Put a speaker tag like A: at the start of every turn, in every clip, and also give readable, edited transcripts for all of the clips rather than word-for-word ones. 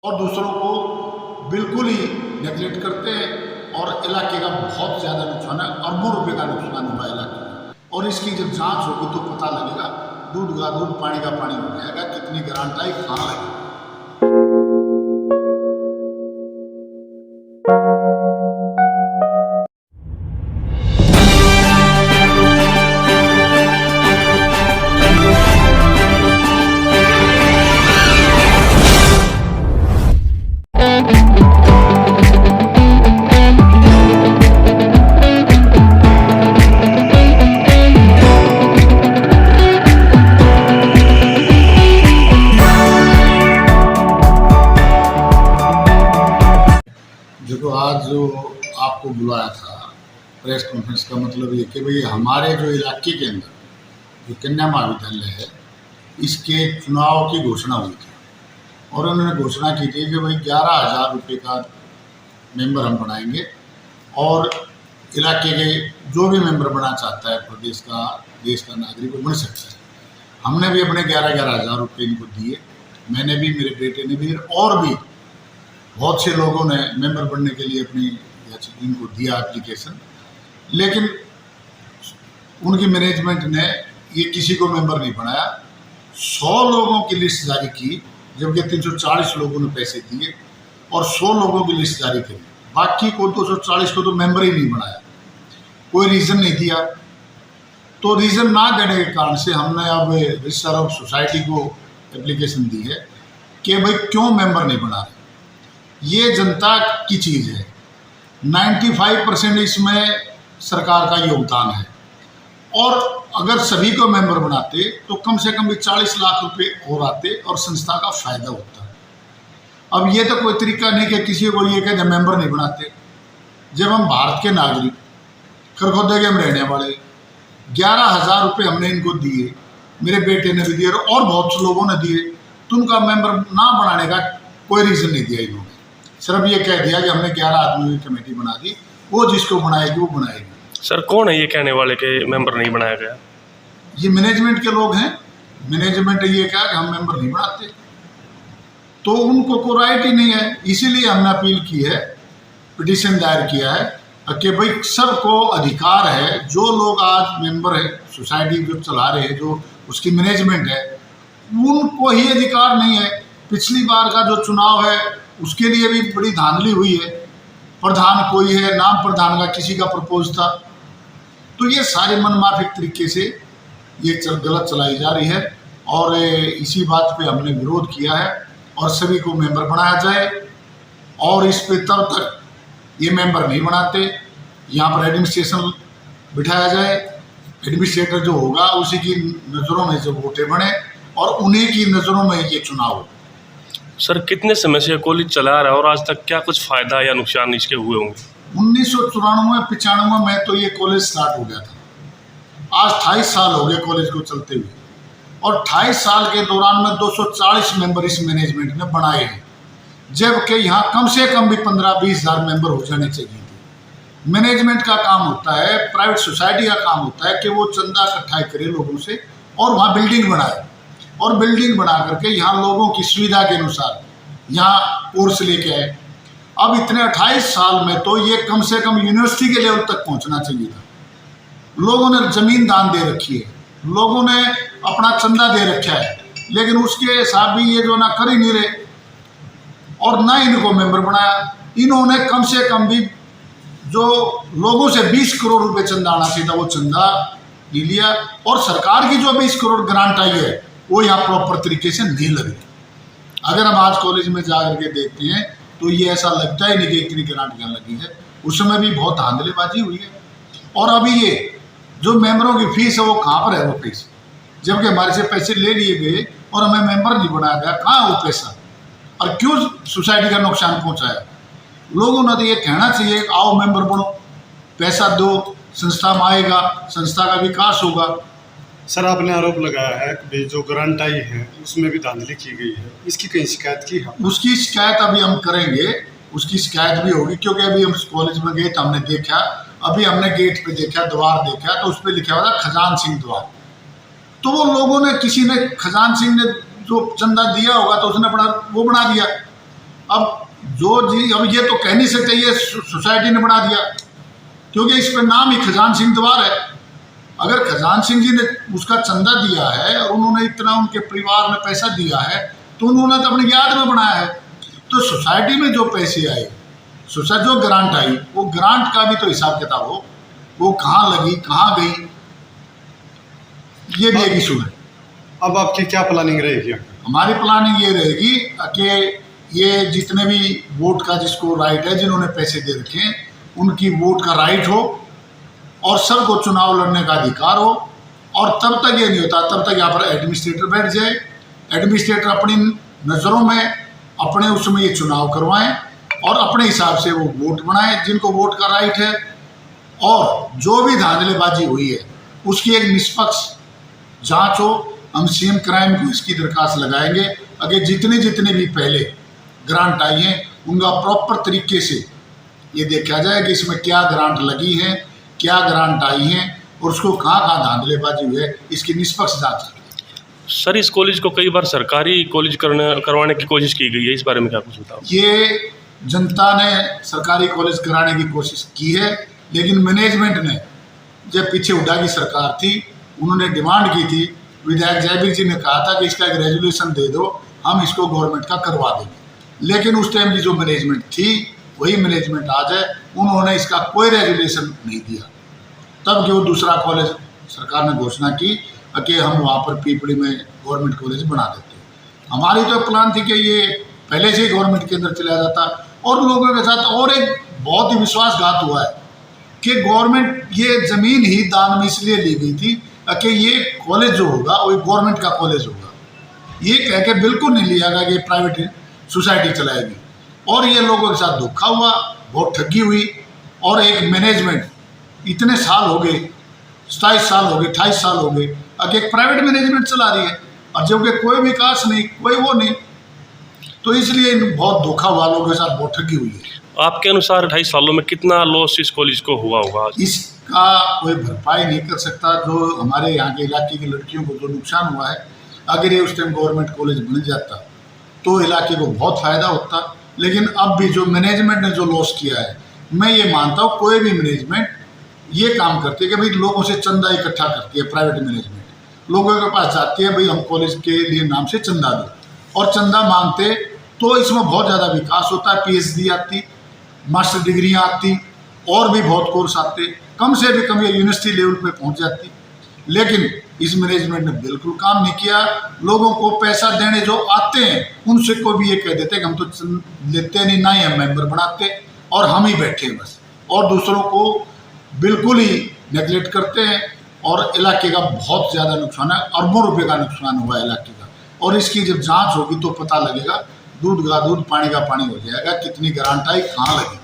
A: और दूसरों को बिल्कुल ही नेगलेक्ट करते हैं और इलाके का बहुत ज़्यादा नुकसान है, अरबों रुपए का नुकसान हुआ इलाके में। और इसकी जब जांच होगी तो पता लगेगा, दूध का दूध पानी का पानी हो जाएगा, कितनी ग्रांट आई, कहाँ लगी। देखो, आज जो आपको बुलाया था प्रेस कॉन्फ्रेंस का मतलब ये कि भाई हमारे जो इलाके के अंदर जो कन्या महाविद्यालय है, इसके चुनाव की घोषणा हुई थी और उन्होंने घोषणा की थी कि भाई 11,000 रुपये का मेंबर हम बनाएंगे और इलाके के जो भी मेंबर बनना चाहता है प्रदेश का, देश का नागरिक वो बन सकता है। हमने भी अपने 11,000 रुपये इनको दिए, मैंने भी, मेरे बेटे ने भी, और भी बहुत से लोगों ने मेंबर बनने के लिए अपनी इनको दिया एप्लीकेशन, लेकिन उनकी मैनेजमेंट ने ये किसी को मेंबर नहीं बनाया। 100 लोगों की लिस्ट जारी की, जबकि 340 लोगों ने पैसे दिए और 100 लोगों की लिस्ट जारी करी, बाकी को 240 को तो मेंबर ही नहीं बनाया, कोई रीज़न नहीं दिया। तो रीज़न ना देने के कारण से हमने अब रजिस्ट्रार ऑफ सोसाइटी को एप्लीकेशन दी है कि भाई क्यों मेंबर नहीं बना रहे। ये जनता की चीज़ है, 95% इसमें सरकार का योगदान है, और अगर सभी को मेंबर बनाते तो कम से कम भी 40 लाख रुपए और आते और संस्था का फायदा होता। अब ये तो कोई तरीका नहीं कि किसी को ये कहे मेंबर नहीं बनाते। जब हम भारत के नागरिक, खरखोदे के हम रहने वाले, 11,000 रुपये हमने इनको दिए, मेरे बेटे ने भी दिए और बहुत से लोगों ने दिए, तो उनका मेंबर ना बनाने का कोई रीज़न नहीं दिया इन्होंने। सिर्फ ये कह दिया कि हमने 11 आदमियों की कमेटी बना दी, वो जिसको बनाएगी वो बनाएगी।
B: सर कौन है ये कहने वाले कि मेंबर नहीं बनाया गया?
A: ये मैनेजमेंट के लोग हैं। मैनेजमेंट ये कहा कि हम मेंबर नहीं बनाते, तो उनको कोई राइट ही नहीं है। इसीलिए हमने अपील की है, पिटीशन दायर किया है कि भाई सबको अधिकार है, जो लोग आज मेंबर है, सोसाइटी जो चला रहे हैं, जो उसकी मैनेजमेंट है, उनको ही अधिकार नहीं है। पिछली बार का जो चुनाव है उसके लिए भी बड़ी धांधली हुई है, प्रधान कोई है, नाम प्रधान का किसी का प्रपोज था, तो ये सारे मनमाफिक तरीके से ये गलत चलाई जा रही है। और इसी बात पे हमने विरोध किया है और सभी को मेंबर बनाया जाए, और इस पे तब तक ये मेंबर नहीं बनाते, यहाँ पर एडमिनिस्ट्रेशन बिठाया जाए, एडमिनिस्ट्रेटर जो होगा उसी की नज़रों में जो वोटें बने और उन्हीं की नज़रों में ये चुनाव हो।
B: सर कितने समय से कॉलेज चला रहा है और आज तक क्या कुछ फायदा या नुकसान इसके हुए होंगे?
A: 1994-95 में तो ये कॉलेज स्टार्ट हो गया था। आज 28 साल हो गए कॉलेज को चलते हुए, और 28 साल के दौरान में 240 मेंबर इस मैनेजमेंट ने बनाए हैं, जबकि यहाँ कम से कम भी 15-20 हज़ार मेंबर हो जाने चाहिए थे। मैनेजमेंट का काम होता है, प्राइवेट सोसाइटी का काम होता है कि वो चंदा इकट्ठा करे लोगों से और वहाँ बिल्डिंग बनाए, और बिल्डिंग बना करके यहाँ लोगों की सुविधा के अनुसार यहाँ कोर्स लेके आए। अब इतने 28 साल में तो ये कम से कम यूनिवर्सिटी के लेवल तक पहुँचना चाहिए था। लोगों ने ज़मीन दान दे रखी है, लोगों ने अपना चंदा दे रखा है, लेकिन उसके हिसाब भी ये जो ना कर ही नहीं रहे और ना इनको मेंबर बनाया। इन्होंने कम से कम भी जो लोगों से 20 करोड़ रुपए चंदा आना चाहिए था वो चंदा ले लिया, और सरकार की जो 20 करोड़ ग्रांट आई है वो यहाँ प्रॉपर तरीके से नहीं लग रही। अगर हम आज कॉलेज में जा करके देखते हैं तो ये ऐसा लगता ही नहीं कि इतनी ग्रांट यहाँ लगी है। उस समय भी बहुत धांधलेबाजी हुई है। और अभी ये जो मेंबरों की फीस है वो कहाँ पर है वो फीस, जबकि हमारे से पैसे ले लिए गए और हमें मेंबर नहीं बनाया गया। कहाँ है वो पैसा, और क्यों सोसाइटी का नुकसान पहुँचाया? लोगों ने तो ये कहना चाहिए आओ मेंबर बनो, पैसा दो, संस्था में आएगा, संस्था का विकास होगा।
C: सर आपने आरोप लगाया है कि जो ग्रांट आई है उसमें भी धांधली की गई है, इसकी कहीं शिकायत की है?
A: उसकी शिकायत अभी हम करेंगे, उसकी शिकायत भी होगी, क्योंकि अभी हम कॉलेज में गए तो हमने देखा, अभी हमने गेट पे देखा, द्वार देखा, तो उस पर लिखा हुआ था खजान सिंह द्वार। तो वो लोगों ने, किसी ने, खजान सिंह ने जो चंदा दिया होगा तो उसने अपना वो बना दिया, अब अब ये तो कह नहीं सकते ये सोसाइटी ने बना दिया, क्योंकि इस पर नाम ही खजान सिंह द्वार है। अगर खजान सिंह जी ने उसका चंदा दिया है और उन्होंने इतना उनके परिवार में पैसा दिया है तो उन्होंने तो अपनी याद में बनाया है। तो सोसाइटी में जो पैसे आए, सोसाइटी जो ग्रांट आई, वो ग्रांट का भी तो हिसाब किताब हो, वो कहाँ लगी, कहाँ गई, ये भी एक इशू है।
C: अब आपकी क्या प्लानिंग रहेगी?
A: हमारी प्लानिंग ये रहेगी कि ये जितने भी वोट का जिसको राइट है, जिन्होंने पैसे दे रखे हैं, उनकी वोट का राइट हो और सबको चुनाव लड़ने का अधिकार हो। और तब तक ये नहीं होता, तब तक यहाँ पर एडमिनिस्ट्रेटर बैठ जाए, एडमिनिस्ट्रेटर अपनी नज़रों में अपने उसमें ये चुनाव करवाएं और अपने हिसाब से वो वोट बनाएं जिनको वोट का राइट है। और जो भी धांधलेबाजी हुई है उसकी एक निष्पक्ष जांच हो। हम सीएम क्राइम को इसकी दरखास्त लगाएंगे। अगर जितने भी पहले ग्रांट आई हैं उनका प्रॉपर तरीके से ये देखा जाए कि इसमें क्या ग्रांट लगी हैं, क्या ग्रांट आई हैं और उसको कहाँ धांधलेबाजी हुई है, इसकी निष्पक्ष जांच करें।
B: सर, इस कॉलेज को कई बार सरकारी कॉलेज करवाने की कोशिश की गई है, इस बारे में क्या कुछ बताओ?
A: ये जनता ने सरकारी कॉलेज कराने की कोशिश की है, लेकिन मैनेजमेंट ने, जब पीछे हुड्डा की सरकार थी, उन्होंने डिमांड की थी, विधायक जयवीर जी ने कहा था कि इसका एक रेजोल्यूशन दे दो, हम इसको गवर्नमेंट का करवा देंगे। लेकिन उस टाइम की जो मैनेजमेंट थी वही मैनेजमेंट आज है, उन्होंने इसका कोई रेजोल्यूशन नहीं दिया। तब जो दूसरा कॉलेज सरकार ने घोषणा की कि हम वहाँ पर पीपड़ी में गवर्नमेंट कॉलेज बना देते हैं। हमारी तो प्लान थी कि ये पहले से ही गवर्नमेंट के अंदर चला जाता। और लोगों के साथ और एक बहुत ही विश्वासघात हुआ है कि गवर्नमेंट ये ज़मीन ही दान में इसलिए ली गई थी कि ये कॉलेज जो होगा वो गवर्नमेंट का कॉलेज होगा, ये कह के बिल्कुल नहीं लिया गया कि प्राइवेट सोसाइटी चलाएगी। और ये लोगों के साथ धोखा हुआ, बहुत ठगी हुई। और एक मैनेजमेंट इतने साल हो गए, 27 साल हो गए, 28 साल हो गए, अब एक प्राइवेट मैनेजमेंट चला रही है और जबकि कोई विकास नहीं, कोई वो नहीं। तो इसलिए बहुत धोखा हुआ, लोगों के साथ बहुत ठगी हुई है।
B: आपके अनुसार 28 सालों में कितना लॉस इस कॉलेज को हुआ होगा?
A: इसका कोई भरपाई नहीं कर सकता। जो हमारे यहाँ के इलाके की लड़कियों को जो नुकसान हुआ है, अगर ये उस टाइम गवर्नमेंट कॉलेज बन जाता तो इलाके को बहुत फ़ायदा होता। लेकिन अब भी जो मैनेजमेंट ने जो लॉस किया है, मैं ये मानता हूँ कोई भी मैनेजमेंट ये काम करती है कि भाई लोगों से चंदा इकट्ठा करती है। प्राइवेट मैनेजमेंट लोगों के पास जाती है, भाई हम कॉलेज के लिए नाम से चंदा दो, और चंदा मांगते तो इसमें बहुत ज़्यादा विकास होता है। PhD आती, मास्टर डिग्रियाँ आती, और भी बहुत कोर्स आते, कम से भी कम ये यूनिवर्सिटी लेवल पे पहुंच जाती। लेकिन इस मैनेजमेंट ने बिल्कुल काम नहीं किया। लोगों को पैसा देने जो आते हैं उनसे को भी ये कह देते कि हम तो लेते नहीं, ना ही हम मेंबर बनाते और हम ही बैठे हैं बस, और दूसरों को बिल्कुल ही नेगलेक्ट करते हैं। और इलाके का बहुत ज़्यादा नुकसान है, अरबों रुपये का नुकसान हुआ है इलाके का। और इसकी जब जाँच होगी तो पता लगेगा, दूध का दूध पानी का पानी हो जाएगा, कितनी ग्रांट आई, कहाँ लगी।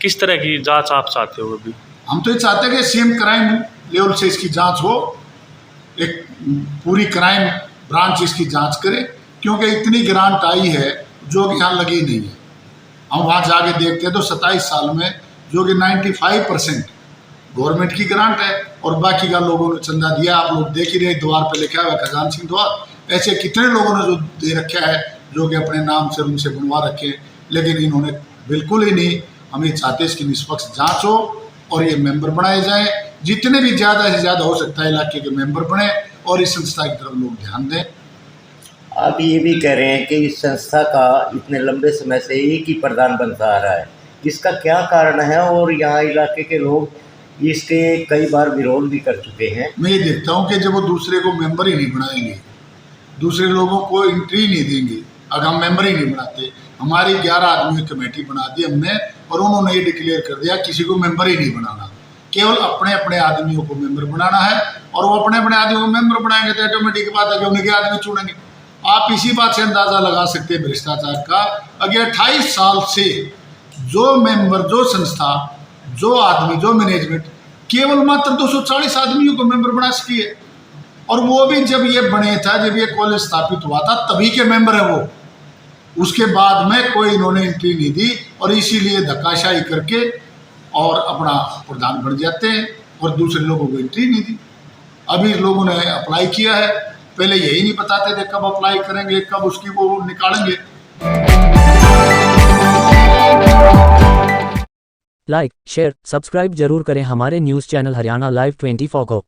B: किस तरह की जांच आप चाहते हो? अभी
A: हम तो ये चाहते हैं कि सीएम क्राइम लेवल से इसकी जांच हो, एक पूरी क्राइम ब्रांच इसकी जांच करे, क्योंकि इतनी ग्रांट आई है जो कि यहाँ लगी नहीं है। हम वहाँ जाके देखते हैं तो 27 साल में जो कि 95% गवर्नमेंट की ग्रांट है और बाकी का लोगों ने चंदा दिया। आप लोग देख ही रहे, द्वार पे लिखा हुआ है खजान सिंह द्वार। ऐसे कितने लोगों ने जो दे रखा है, जो कि अपने नाम से उनसे बनवा रखे, लेकिन इन्होंने बिल्कुल ही नहीं। हम ये चाहते हैं इसकी निष्पक्ष जांच हो और ये मेंबर बनाए जाएं। जितने भी ज़्यादा से ज़्यादा हो सकता है इलाके के मेंबर बने और इस संस्था की तरफ लोग ध्यान दें।
D: आप ये भी कह रहे हैं कि इस संस्था का इतने लंबे समय से एक ही प्रधान बनता आ रहा है, इसका क्या कारण है? और यहाँ इलाके के लोग इसके कई बार विरोध भी कर चुके हैं।
A: मैं ये देखता हूँ कि जब वो दूसरे को मेंबर ही नहीं बनाएंगे, दूसरे लोगों को एंट्री नहीं देंगे, अगर हम मेंबर ही नहीं बनाते। हमारी 11 आदमी कमेटी बना दी हमने और उन्होंने ये डिक्लेयर कर दिया किसी को मेंबर ही नहीं बनाना, केवल अपने अपने आदमियों को मेंबर बनाना है। और वो अपने अपने आदमियों को मेंबर बनाएंगे तो ऑटोमेटिक बात है कि उनके आदमी चुनेंगे। आप इसी बात से अंदाज़ा लगा सकते हैं भ्रष्टाचार का। अगर 28 साल से जो मेंबर, जो संस्था, जो आदमी, जो मैनेजमेंट केवल मात्र 240 आदमियों को मेंबर बना सकी है। और वो भी जब ये बने था, जब ये कॉलेज स्थापित हुआ था, तभी के मेंबर है वो। उसके बाद में कोई इन्होंने एंट्री नहीं दी और इसीलिए धक्काशाही करके और अपना प्रधान बन जाते हैं और दूसरे लोगों को एंट्री नहीं दी। अभी लोगों ने अप्लाई किया है, पहले यही नहीं बताते थे कब अप्लाई करेंगे, कब उसकी वो निकालेंगे।
E: लाइक, शेयर, सब्सक्राइब जरूर करें हमारे न्यूज़ चैनल हरियाणा लाइव 24 को।